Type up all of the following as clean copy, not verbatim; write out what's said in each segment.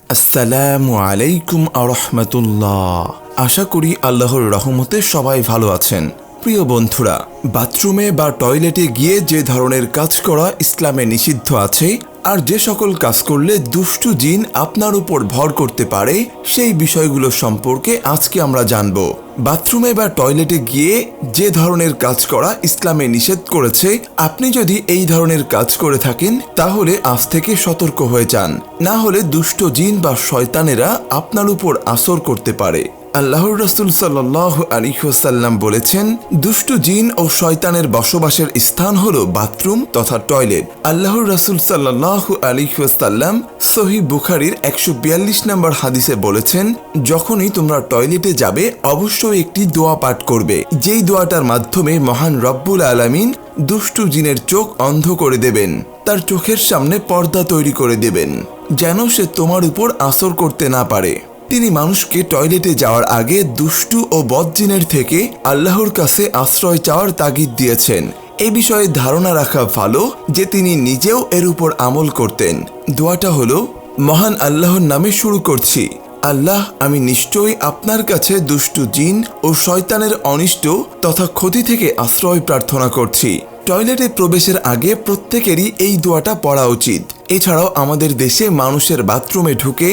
আসসালামু আলাইকুম আরহামাতুল্লাহ। আশা করি আল্লাহর রহমতে সবাই ভালো আছেন। প্রিয় বন্ধুরা, বাথরুমে বা টয়লেটে গিয়ে যে ধরনের কাজ করা ইসলামে নিষিদ্ধ আছে, আর যে সকল কাজ করলে দুষ্টু জিন আপনার উপর ভর করতে পারে, সেই বিষয়গুলো সম্পর্কে আজকে আমরা জানব। বাথরুমে বা টয়লেটে গিয়ে যে ধরনের কাজ করা ইসলামে নিষেধ করেছে, আপনি যদি এই ধরনের কাজ করে থাকেন তাহলে আজ থেকে সতর্ক হয়ে যান, না হলে দুষ্ট জিন বা শয়তানেরা আপনার উপর আসর করতে পারে। আল্লাহর রাসূল সাল্লাল্লাহু আলাইহি ওয়াসাল্লাম বলেছেন, দুষ্ট জিন ও শয়তানের বসবাসের স্থান হলো বাথরুম তথা টয়লেট। আল্লাহর রাসূল সাল্লাল্লাহু আলাইহি ওয়াসাল্লাম সহিহ বুখারীর 142 নম্বর হাদিসে বলেছেন, যখনই তোমরা টয়লেটে যাবে অবশ্যই একটি দোয়া পাঠ করবে, যেই দোয়াটার মাধ্যমে মহান রব্বুল আলামিন দুষ্টু জিনের চোখ অন্ধ করে দেবেন, তার চোখের সামনে পর্দা তৈরি করে দেবেন, যেন সে তোমার উপর আসর করতে না পারে। তিনি মানুষকে টয়লেটে যাওয়ার আগে দুষ্টু ও বদজিনের থেকে আল্লাহর কাছে আশ্রয় চাওয়ার তাগিদ দিয়েছেন। এই বিষয়ে ধারণা রাখা ভালো যে তিনি নিজেও এর উপর আমল করতেন। দোয়াটা হলো, মহান আল্লাহর নামে শুরু করছি। আল্লাহ, আমি নিশ্চয়ই আপনার কাছে দুষ্টু জিন ও শয়তানের অনিষ্ট তথা ক্ষতি থেকে আশ্রয় প্রার্থনা করছি। টয়লেটে প্রবেশের আগে প্রত্যেকেরই এই দোয়াটা পড়া উচিত। এছাড়াও আমাদের দেশে মানুষের বাথরুমে ঢুকে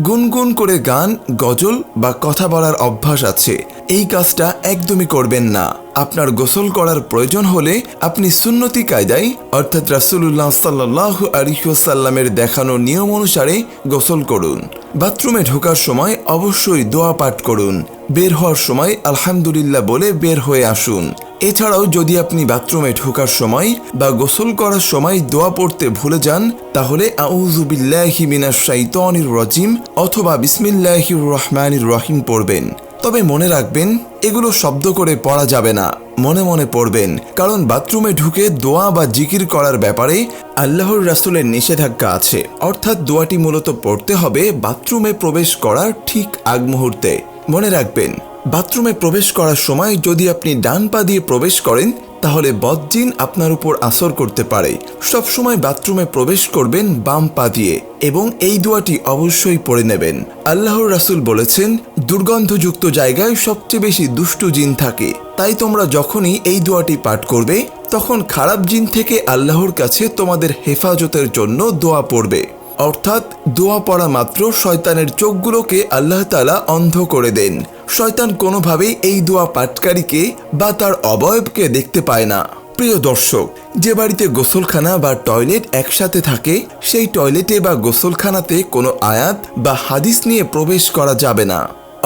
গুনগুন করে গান, গজল বা কথা বলার অভ্যাস আছে। এই কাজটা একদমই করবেন না। আপনার গোসল করার প্রয়োজন হলে আপনি সুন্নতি কায়দায় অর্থাৎ রাসূলুল্লাহ সাল্লাল্লাহু আলাইহি ওয়াসাল্লামের দেখানো নিয়ম অনুসারে গোসল করুন। বাথরুমে ঢোকার সময় অবশ্যই দোয়া পাঠ করুন। বের হওয়ার সময় আলহামদুলিল্লাহ বলে বের হয়ে আসুন। এছাড়াও যদি আপনি বাথরুমে ঢোকার সময় বা গোসল করার সময় দোয়া পড়তে ভুলে যান, তাহলে আউযু বিল্লাহি মিনাশ শাইতানির রাজিম অথবা বিসমিল্লাহির রহমানির রহিম পড়বেন। তবে মনে রাখবেন, এগুলো শব্দ করে পড়া যাবে না, মনে মনে পড়বেন, কারণ বাথরুমে ঢুকে দোয়া বা জিকির করার ব্যাপারে আল্লাহর রাসূলের নিষেধাজ্ঞা আছে। অর্থাৎ দোয়াটি মূলত পড়তে হবে বাথরুমে প্রবেশ করার ঠিক আগ মুহূর্তে। মনে রাখবেন, বাথরুমে প্রবেশ করার সময় যদি আপনি ডান পা দিয়ে প্রবেশ করেন তাহলে বদজিন আপনার উপর আসর করতে পারে। সবসময় বাথরুমে প্রবেশ করবেন বাম পা দিয়ে এবং এই দোয়াটি অবশ্যই পড়ে নেবেন। আল্লাহর রাসূল বলেছেন, দুর্গন্ধযুক্ত জায়গায় সবচেয়ে বেশি দুষ্টু জিন থাকে, তাই তোমরা যখনই এই দোয়াটি পাঠ করবে তখন খারাপ জিন থেকে আল্লাহর কাছে তোমাদের হেফাজতের জন্য দোয়া পড়বে। অর্থাৎ দোয়া পড়া মাত্র শয়তানের চোখগুলোকে আল্লাহ তাআলা অন্ধ করে দেন। শয়তান কোনোভাবেই এই দোয়া পাঠকারীকে বা তার অবয়বকে দেখতে পায় না। প্রিয় দর্শক, যে বাড়িতে গোসলখানা বা টয়লেট একসাথে থাকে, সেই টয়লেটে বা গোসলখানাতে কোনো আয়াত বা হাদিস নিয়ে প্রবেশ করা যাবে না।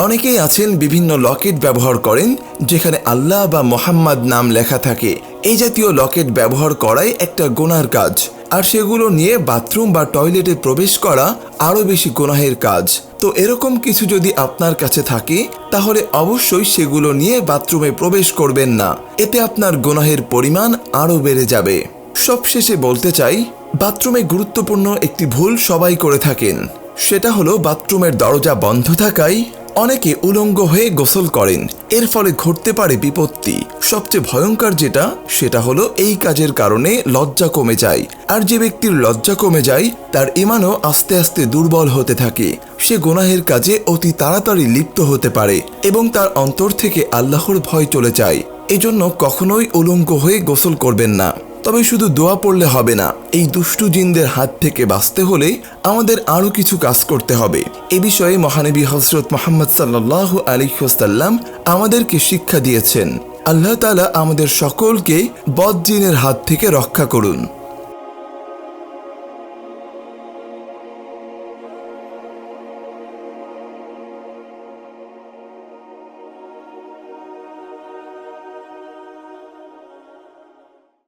অনেকেই আছেন বিভিন্ন লকেট ব্যবহার করেন যেখানে আল্লাহ বা মোহাম্মদ নাম লেখা থাকে। এই জাতীয় লকেট ব্যবহার করাই একটা গুনার কাজ, আর সেগুলো নিয়ে বাথরুম বা টয়লেটে প্রবেশ করা আরও বেশি গুনাহের কাজ। তো এরকম কিছু যদি আপনার কাছে থাকে তাহলে অবশ্যই সেগুলো নিয়ে বাথরুমে প্রবেশ করবেন না, এতে আপনার গুনাহের পরিমাণ আরও বেড়ে যাবে। সবশেষে বলতে চাই, বাথরুমে গুরুত্বপূর্ণ একটি ভুল সবাই করে থাকেন, সেটা হলো বাথরুমের দরজা বন্ধ থাকায় অনেকে উলঙ্গ হয়ে গোসল করেন। এর ফলে ঘটতে পারে বিপত্তি। সবচেয়ে ভয়ঙ্কর সেটা হলো এই কাজের কারণে লজ্জা কমে যায়, আর যে ব্যক্তির লজ্জা কমে যায় তার ঈমানও আস্তে আস্তে দুর্বল হতে থাকে। সে গুনাহের কাজে অতি তাড়াতাড়ি লিপ্ত হতে পারে এবং তার অন্তর থেকে আল্লাহর ভয় চলে যায়। এজন্য কখনোই উলঙ্গ হয়ে গোসল করবেন না। তবে শুধু দোয়া পড়লে হবে না, এই দুষ্টু জিনদের হাত থেকে বাঁচতে হলে আমাদের আরও কিছু কাজ করতে হবে। এ বিষয়ে মহানবী হযরত মুহাম্মদ সাল্লাল্লাহু আলাইহি ওয়াসাল্লাম আমাদেরকে শিক্ষা দিয়েছেন। আল্লাহ তাআলা আমাদের সকলকে বদ জিনের হাত থেকে রক্ষা করুন।